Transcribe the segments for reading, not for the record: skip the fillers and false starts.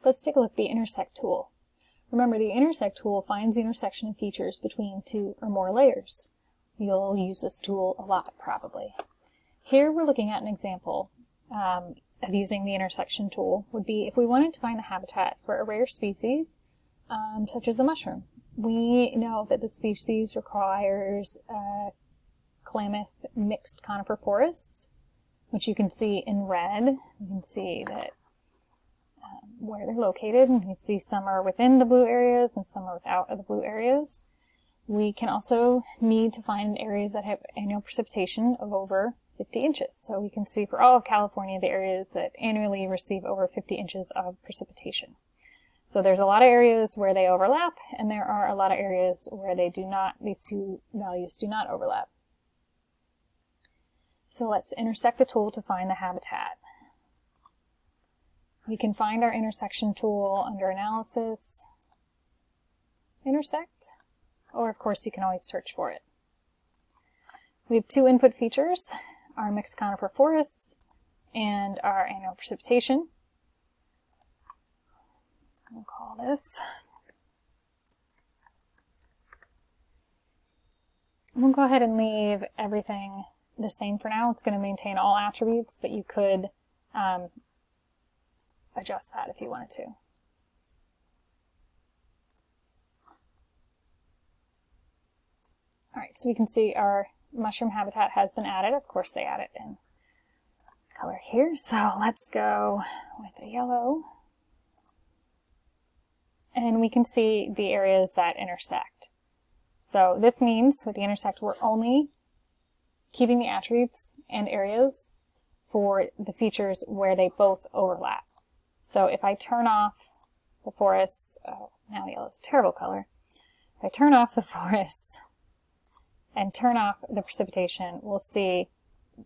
Let's take a look at the Intersect tool. Remember, the Intersect tool finds the intersection of features between two or more layers. You'll use this tool a lot, probably. Here we're looking at an example of using the intersection tool would be if we wanted to find the habitat for a rare species, such as a mushroom. We know that the species requires Klamath mixed conifer forests, which you can see in red. You can see that where they're located. You can see some are within the blue areas and some are without the blue areas. We can also need to find areas that have annual precipitation of over 50 inches. So we can see for all of California the areas that annually receive over 50 inches of precipitation. So there's a lot of areas where they overlap, and there are a lot of areas where they do not, these two values do not overlap. So let's intersect the tool to find the habitat. We can find our intersection tool under Analysis, Intersect, or of course you can always search for it. We have two input features, our mixed conifer forests and our annual precipitation. We'll call this. We'll go ahead and leave everything the same for now. It's going to maintain all attributes, but you could adjust that if you wanted to. Alright, so we can see our mushroom habitat has been added. Of course they add it in color here, so let's go with a yellow. And we can see the areas that intersect. So this means with the intersect we're only keeping the attributes and areas for the features where they both overlap. So if I turn off the forests, oh, now yellow is a terrible color. If I turn off the forests and turn off the precipitation, we'll see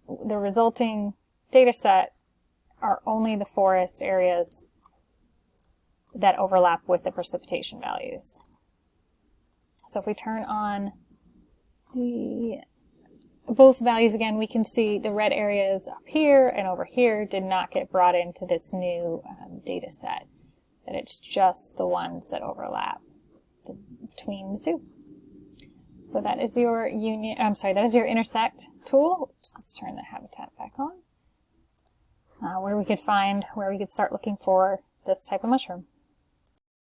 the resulting data set are only the forest areas that overlap with the precipitation values. So if we turn on both values again, we can see the red areas up here and over here did not get brought into this new data set. That it's just the ones that overlap between the two. So that is your that is your Intersect tool. Oops, let's turn the habitat back on. Where we could start looking for this type of mushroom.